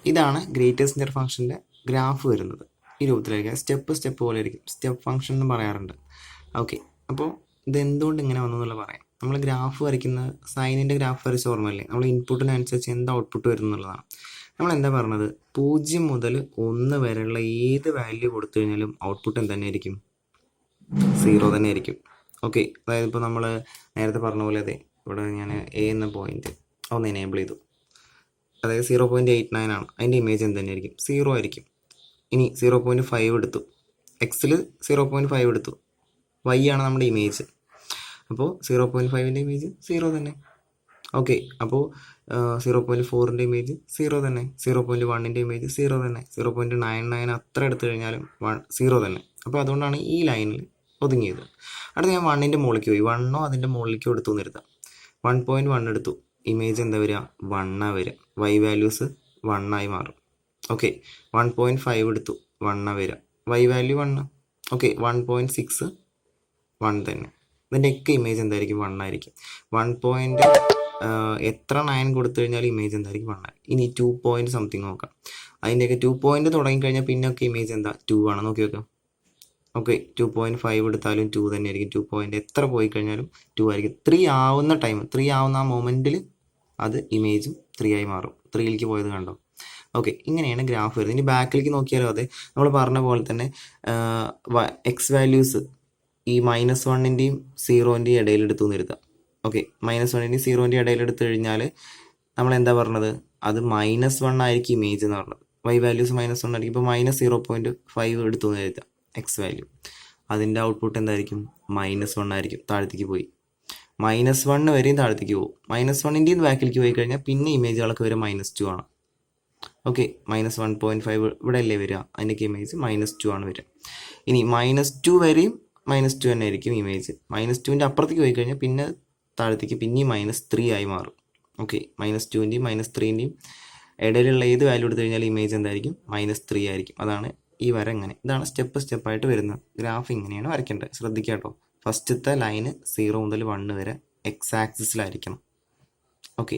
ഇതാണ് ഗ്രേറ്റസ്റ്റ് ഇൻ്റർ ഫംഗ്ഷൻ്റെ ഗ്രാഫ് വരുന്നത്. ഈ രൂപത്തിലായിരിക്കും, സ്റ്റെപ്പ് പോലെ ആയിരിക്കും, സ്റ്റെപ്പ് ഫംഗ്ഷൻ എന്ന് പറയാറുണ്ട്. ഓക്കെ, അപ്പോൾ ഇതെന്തുകൊണ്ട് ഇങ്ങനെ വന്നു എന്നുള്ള പറയാം. നമ്മൾ ഗ്രാഫ് വരയ്ക്കുന്ന സൈനിൻ്റെ ഗ്രാഫ് വരച്ച ഓർമ്മയില്ലേ, നമ്മൾ ഇൻപുട്ടിനനുസരിച്ച് എന്ത് ഔട്ട്പുട്ട് വരും എന്നുള്ളതാണ്. നമ്മൾ എന്താ പറഞ്ഞത്, 0 മുതൽ 1 വരെയുള്ള ഏത് വാല്യൂ കൊടുത്തു കഴിഞ്ഞാലും ഔട്ട്പുട്ട് എന്ത് തന്നെയായിരിക്കും, 0 തന്നെ ആയിരിക്കും. ഓക്കെ, അതായത് ഇപ്പോൾ നമ്മൾ നേരത്തെ പറഞ്ഞ പോലെ അതെ ഇവിടെ ഞാൻ എ എന്ന പോയിന്റ് ഒന്ന് എനേബിൾ ചെയ്തു, അതായത് 0.89 ആണ്, അതിൻ്റെ ഇമേജ് എന്ത് തന്നെയായിരിക്കും, 0 ആയിരിക്കും. ഇനി 0.5 എടുത്തു, എക്സിൽ 0.5 എടുത്തു, വൈ ആണ് നമ്മുടെ ഇമേജ്, അപ്പോൾ 0.5ൻ്റെ ഇമേജ് 0 തന്നെ. ഓക്കെ, അപ്പോൾ 0.4ൻ്റെ ഇമേജ് 0 തന്നെ, 0.1ൻ്റെ ഇമേജ് 0 തന്നെ, 0.99 അത്ര എടുത്തു കഴിഞ്ഞാലും 0 തന്നെ. അപ്പോൾ അതുകൊണ്ടാണ് ഈ ലൈനിൽ ഒതുങ്ങിയത്. അടുത്ത് ഞാൻ 1ൻ്റെ മുകളിലേക്ക് പോയി, 1 അതിൻ്റെ മുകളിലേക്ക് എടുത്തു നിർത്താം. 1.1 എടുത്തു, ഇമേജ് എന്താ വരിക, 1 വരിക, വൈ വാല്യൂസ് 1 മാറും. ഓക്കെ, 1.5 എടുത്തു, 1 വരിക, വൈ വാല്യൂ 1. ഓക്കെ, 1.6 1 തന്നെ, ഇതിൻ്റെയൊക്കെ ഇമേജ് എന്തായിരിക്കും, 1 ആയിരിക്കും. 1. എത്ര 9 കൊടുത്തു കഴിഞ്ഞാൽ ഇമേജ് എന്തായിരിക്കും, 1 ആയിരിക്കും. ഇനി 2 സംതിങ് നോക്കാം, അതിൻ്റെയൊക്കെ 2 തുടങ്ങിക്കഴിഞ്ഞാൽ പിന്നൊക്കെ ഇമേജ് എന്താ, 2 ആണ്. നോക്കി വെക്കാം. ഓക്കെ, 2.5 എടുത്താലും 2 തന്നെ ആയിരിക്കും. 2 എത്ര പോയി കഴിഞ്ഞാലും 2 ആയിരിക്കും. 3 ആവുന്ന ടൈം, 3 ആവുന്ന ആ മൊമെൻറ്റിൽ അത് ഇമേജും 3 ആയി മാറും. 3ലേക്ക് പോയത് കണ്ടോ. ഓക്കെ, ഇങ്ങനെയാണ് ഗ്രാഫ് വരുന്നത്. ഇനി ബാക്കിലേക്ക് നോക്കിയാലോ അതെ, നമ്മൾ പറഞ്ഞ പോലെ തന്നെ എക്സ് വാല്യൂസ് ഈ -1ൻ്റെയും 0ൻ്റെയും ഇടയിലെടുത്തു നിർത്താം. ഓക്കെ, -1ൻ്റെയും 0ൻ്റെയും ഇടയിലെടുത്തു കഴിഞ്ഞാൽ നമ്മൾ എന്താ പറഞ്ഞത്, അത് -1 ആയിരിക്കും ഇമേജ് എന്ന് പറഞ്ഞത്. വൈ വാല്യൂസ് -1 ആയിരിക്കും. ഇപ്പോൾ -0.5 എടുത്തു നിർത്താം എക്സ് വാല്യൂ, അതിൻ്റെ ഔട്ട്പുട്ട് എന്തായിരിക്കും, -1 ആയിരിക്കും. താഴത്തേക്ക് പോയി, -1 വരെയും താഴത്തേക്ക് പോകും. -1ൻ്റെയും ബാക്കിലേക്ക് പോയി കഴിഞ്ഞാൽ പിന്നെ ഇമേജുകളൊക്കെ വരെ -2 ആണ്. ഓക്കെ, -1.5 ഇവിടെ അല്ലേ വരിക, അതിൻ്റെയൊക്കെ ഇമേജ് -2 ആണ് വരിക. ഇനി -2 വരെയും -2 തന്നെ ആയിരിക്കും ഇമേജ്. -2ൻ്റെ അപ്പുറത്തേക്ക് പോയി കഴിഞ്ഞാൽ പിന്നെ താഴത്തേക്ക് പിന്നെയും -3 ആയി മാറും. ഓക്കെ, -2ൻ്റെയും -3ൻ്റെയും ഇടയിലുള്ള ഏത് വാല്യൂ എടുത്തു കഴിഞ്ഞാൽ ഇമേജ് എന്തായിരിക്കും, -3 ആയിരിക്കും. അതാണ് ഈ വര ഇങ്ങനെ. ഇതാണ് സ്റ്റെപ്പായിട്ട് വരുന്ന ഗ്രാഫ്. ഇങ്ങനെയാണ് വരയ്ക്കേണ്ടത്. ശ്രദ്ധിക്കുക കേട്ടോ, ഫസ്റ്റത്തെ ലൈന് 0 മുതൽ 1 വരെ എക്സ് ആക്സിസിലായിരിക്കണം. ഓക്കെ,